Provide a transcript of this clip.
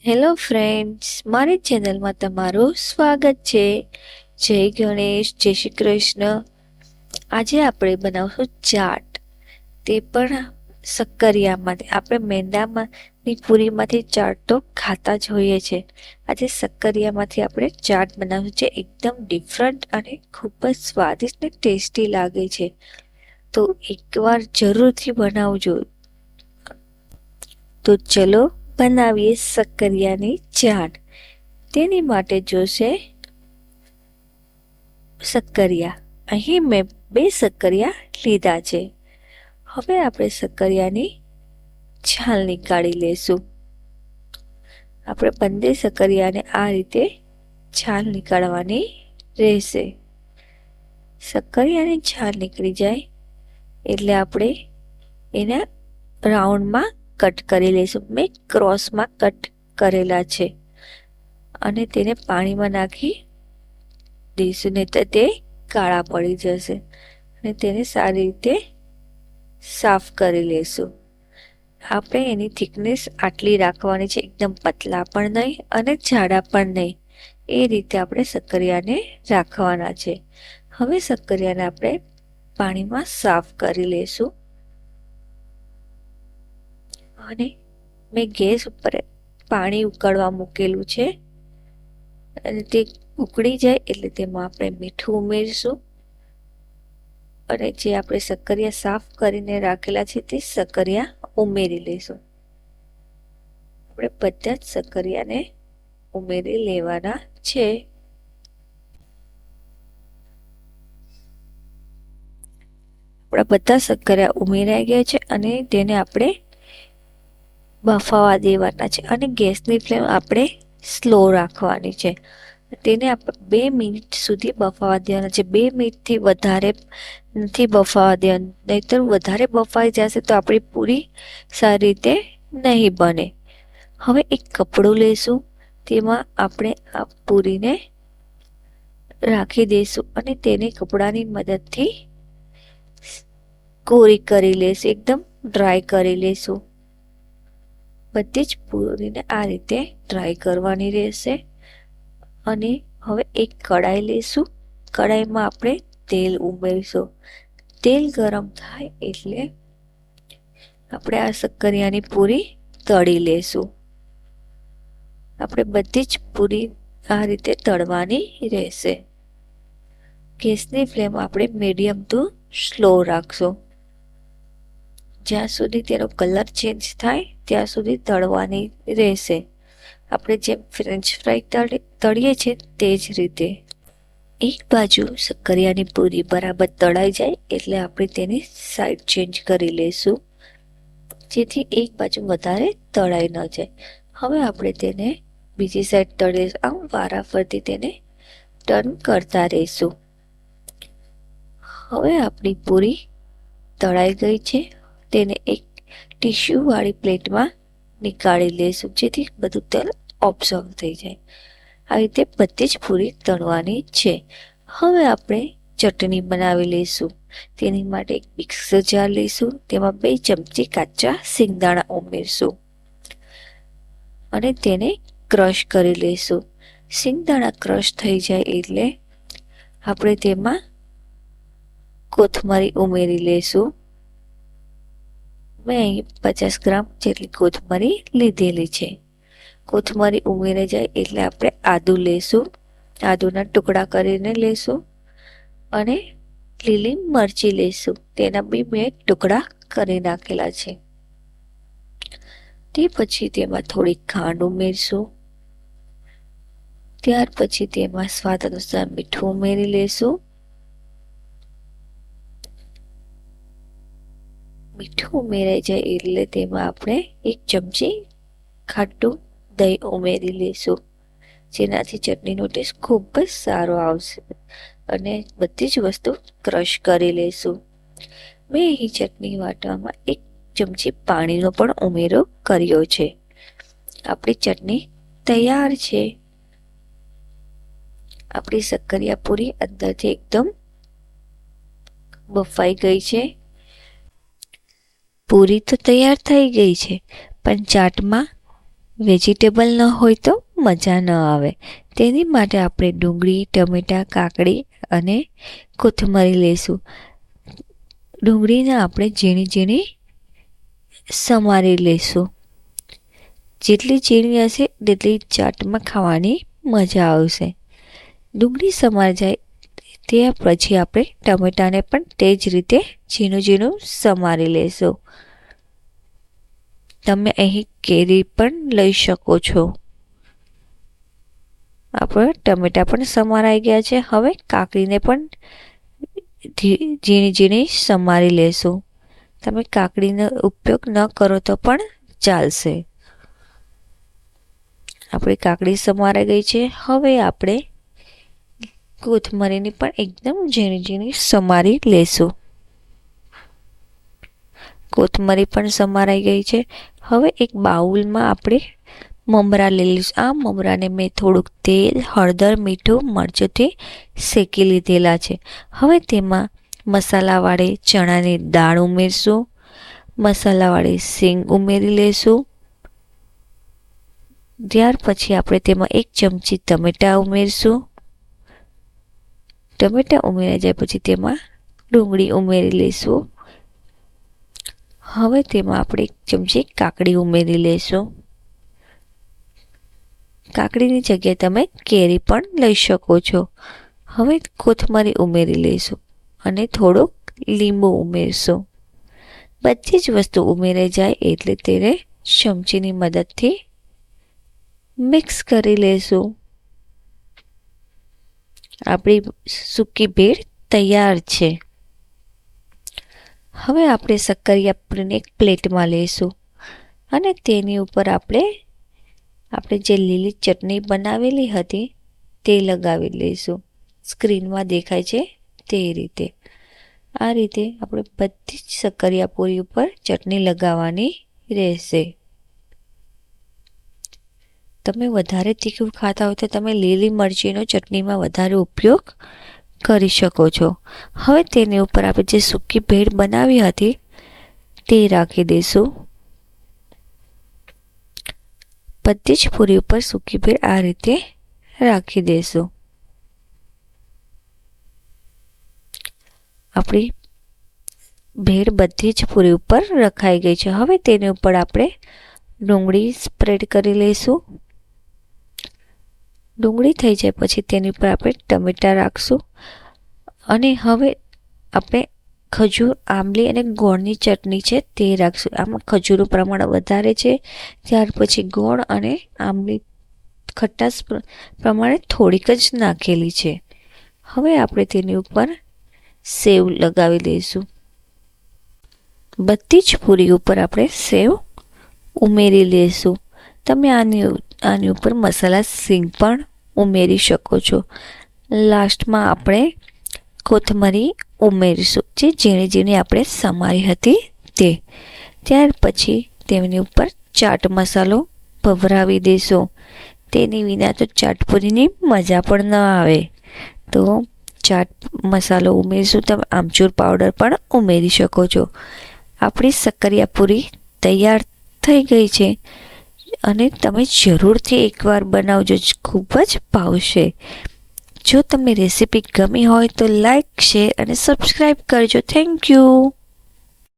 Hello friends, મારી ચેનલમાં તમારું સ્વાગત છે. જય ગણેશ, જય શ્રી કૃષ્ણ. આજે આપણે બનાવશું ચાટ, તે પણ શક્કરિયામાંથી. આપણે મેંદાની પૂરીમાંથી ચાટ તો ખાતા જ હોઈએ છે. આજે શક્કરિયામાંથી આપણે ચાટ બનાવશું છે. એકદમ ડિફરન્ટ અને ખૂબ જ સ્વાદિષ્ટ અને ટેસ્ટી લાગે છે. તો એકવાર જરૂરથી બનાવજો. તો ચલો બનાવીએ શક્કરિયાની ચાટ. તેની માટે જોશે શક્કરિયા. અહીં મેં 2 શક્કરિયા લીધા છે. હવે આપણે શક્કરિયાની છાલ નીકાળી લેશું. આપણે બંને શક્કરિયાને આ રીતે છાલ નીકાળવાની રહેશે. શક્કરિયાની છાલ નીકળી જાય એટલે આપણે એના રાઉન્ડમાં કટ કરી લઈશું. મેં ક્રોસમાં કટ કરેલા છે અને તેને પાણીમાં નાખી દઈશું, નહીં તો તે કાળા પડી જશે. અને તેને સારી રીતે સાફ કરી લેશું. આપણે એની થિકનેસ આટલી રાખવાની છે, એકદમ પતલા પણ નહીં અને જાડા પણ નહીં. એ રીતે આપણે શક્કરિયાને રાખવાના છે. હવે શક્કરિયાને આપણે પાણીમાં સાફ કરી લેશું. અને મેં ગેસ ઉપર પાણી ઉકળવા મૂકેલું છે અને તે ઉકળી જાય એટલે તેમાં આપણે મીઠું ઉમેરીશું. અને જે આપણે શક્કરિયા સાફ કરીને રાખેલા છે તે શક્કરિયા ઉમેરી લઈશું. આપણે બધા જ શક્કરિયાને ઉમેરી લેવાના છે. આપણા બધા શક્કરિયા ઉમેરાઈ ગયા છે અને તેને આપણે બફાવા દેવાના છે. અને ગેસની ફ્લેમ આપણે સ્લો રાખવાની છે. તેને આપણે 2 મિનિટ સુધી બફાવા દેવાના છે. 2 મિનિટથી વધારે નથી બફાવા દેવાનું, નહીતર વધારે બફાઈ જશે તો આપણી પૂરી સારી રીતે નહીં બને. હવે એક કપડું લઈશું, તેમાં આપણે આ પૂરીને રાખી દઈશું અને તેને કપડાની મદદથી કોરી કરી લઈશું, એકદમ ડ્રાય કરી લઈશું. બધી જ પૂરીને આ રીતે ડ્રાય કરવાની રહેશે. અને હવે એક કડાઈ લઈશું. કડાઈમાં આપણે તેલ ઉમેરીશું. તેલ ગરમ થાય એટલે આપણે આ શક્કરિયાની પૂરી તળી લેશું. આપણે બધી જ પૂરી આ રીતે તળવાની રહેશે. ગેસની ફ્લેમ આપણે મીડિયમ ટુ સ્લો રાખશું. જ્યાં સુધી તેનો કલર ચેન્જ થાય ત્યાં સુધી તળવાની રહેશે. આપણે જેમ ફ્રેન્ચ ફ્રાય તળીએ છીએ તે જ રીતે. એક બાજુ શક્કરિયાની પૂરી બરાબર તળાઈ જાય એટલે આપણે તેની સાઈડ ચેન્જ કરી લઈશું, જેથી એક બાજુ વધારે તળાઈ ન જાય. હવે આપણે તેને બીજી સાઈડ તળીએ, આમ વારાફરતી તેને ટર્ન કરતા રહીશું. હવે આપણી પૂરી તળાઈ ગઈ છે. તેને એક ટીશ્યુ વાળી પ્લેટમાં નીકાળી લઈશું, જેથી બધું તેલ ઓબ્ઝર્વ થઈ જાય. આ રીતે બધી જ પૂરી તળવાની છે. હવે આપણે ચટણી બનાવી લઈશું. તેની માટે એક મિક્સર જાર લઈશું, તેમાં 2 ચમચી કાચા સિંગદાણા ઉમેરશું અને તેને ક્રશ કરી લઈશું. સિંગદાણા ક્રશ થઈ જાય એટલે આપણે તેમાં કોથમરી ઉમેરી લઈશું. મેં અહીં 50 ગ્રામ જેટલી કોથમરી લીધેલી છે. કોથમરી ઉમેરાઈ જાય એટલે આપણે આદુ લઈશું. આદુના ટુકડા કરીને લઈશું અને લીલી મરચી લઈશું. તેના બી મેં ટુકડા કરી નાખેલા છે. તે પછી તેમાં થોડી ખાંડ ઉમેરશું. ત્યાર પછી તેમાં સ્વાદ અનુસાર મીઠું ઉમેરી લઈશું. મીઠું ઉમેરાઈ જાય એટલે તેમાં આપણે 1 ચમચી ખાટું દહીં ઉમેરી લઈશું, જેનાથી ચટણીનો ટેસ્ટ ખૂબ જ સારો આવશે. અને બધી જ વસ્તુ ક્રશ કરી લઈશું. મેં અહીં ચટણી વાટવામાં 1 ચમચી પાણીનો પણ ઉમેરો કર્યો છે. આપણી ચટણી તૈયાર છે. આપણી શક્કરિયા પૂરી અંદરથી એકદમ બફાઈ ગઈ છે. પૂરી તો તૈયાર થઈ ગઈ છે, પણ ચાટમાં વેજીટેબલ ન હોય તો મજા ન આવે. તેની માટે આપણે ડુંગળી, ટમેટાં, કાકડી અને કોથમરી લઈશું. ડુંગળીને આપણે ઝીણી ઝીણી સમારી લઈશું. જેટલી ઝીણી હશે તેટલી ચાટમાં ખાવાની મજા આવશે. ડુંગળી સમારી જાય તે પછી આપણે ટમેટાને પણ તે જ રીતે ઝીણું ઝીણું સમારી લઈશું. તમે અહીં કેરી પણ લઈ શકો છો. આપણે ટમેટા પણ સમારાઈ ગયા છે. હવે કાકડીને પણ ઝીણી ઝીણી સમારી લેશું. તમે કાકડીનો ઉપયોગ ન કરો તો પણ ચાલશે. આપણી કાકડી સમારાઈ ગઈ છે. હવે આપણે કોથમરીની પણ એકદમ ઝીણી ઝીણી સમારી લેશું. કોથમરી પણ સમારાઈ ગઈ છે. હવે એક બાઉલમાં આપણે મમરા લઈ લઈશું. આ મમરાને મેં થોડુંક તેલ, હળદર, મીઠું, મરચુંથી શેકી લીધેલા છે. હવે તેમાં મસાલાવાળી ચણાની દાળ ઉમેરશું. મસાલાવાળી સિંગ ઉમેરી લઈશું. ત્યાર પછી આપણે તેમાં 1 ચમચી ટમેટાં ઉમેરશું. ટમેટાં ઉમેરાઈ જાય પછી તેમાં ડુંગળી ઉમેરી લઈશું. હવે તેમાં આપણે 1 ચમચી કાકડી ઉમેરી લઈશું. કાકડીની જગ્યાએ તમે કેરી પણ લઈ શકો છો. હવે કોથમરી ઉમેરી લઈશું અને થોડુંક લીંબુ ઉમેરશું. બધી જ વસ્તુ ઉમેરાઈ જાય એટલે તેને ચમચીની મદદથી મિક્સ કરી લઈશું. આપણી સૂકી ભેળ તૈયાર છે. હવે આપણે શક્કરિયા પૂરીને એક પ્લેટમાં લઈશું અને તેની ઉપર આપણે જે લીલી ચટણી બનાવેલી હતી તે લગાવી લઈશું. સ્ક્રીનમાં દેખાય છે તે રીતે. આ રીતે આપણે બધી જ શક્કરિયા પૂરી ઉપર ચટણી લગાવવાની રહેશે. તમે વધારે તીખું ખાતા હોય તો તમે લીલી મરચીનો ચટણીમાં વધારે ઉપયોગ કરી શકો છો. હવે તેની ઉપર આપણે જે સૂકી ભેળ બનાવી હતી તે રાખી દઈશું. બધી જ પૂરી ઉપર સૂકી ભેળ આ રીતે રાખી દઈશું. આપણી ભેળ બધી જ પૂરી ઉપર રખાઈ ગઈ છે. હવે તેની ઉપર આપણે ડુંગળી સ્પ્રેડ કરી લઈશું. ડુંગળી થઈ જાય પછી તેની ઉપર આપણે ટમેટાં રાખશું અને હવે આપણે ખજૂર, આંબલી અને ગોળની ચટણી છે તે રાખશું. આમાં ખજૂરનું પ્રમાણ વધારે છે. ત્યાર પછી ગોળ અને આંબલી ખટાશ પ્રમાણે થોડીક જ નાખેલી છે. હવે આપણે તેની ઉપર સેવ લગાવી દઈશું. બધી જ પૂરી ઉપર આપણે સેવ ઉમેરી લઈશું. તમે આની ઉપર મસાલા સિંગ પણ ઉમેરી શકો છો. લાસ્ટમાં આપણે કોથમરી ઉમેરીશું જે ઝીણી ઝીણી આપણે સમારી હતી તે. ત્યાર પછી તેની ઉપર ચાટ મસાલો ભભરાવી દઈશું. તેની વિના તો ચાટપુરીની મજા પણ ન આવે. તો ચાટ મસાલો ઉમેરીશું. તમે આમચૂર પાવડર પણ ઉમેરી શકો છો. આપણી શક્કરિયા પૂરી તૈયાર થઈ ગઈ છે અને તમે જરૂરથી એકવાર બનાવજો. ખૂબ જ ભાવશે. જો તમને રેસીપી ગમી હોય તો લાઈક, શેર અને સબસ્ક્રાઈબ કરજો. Thank you.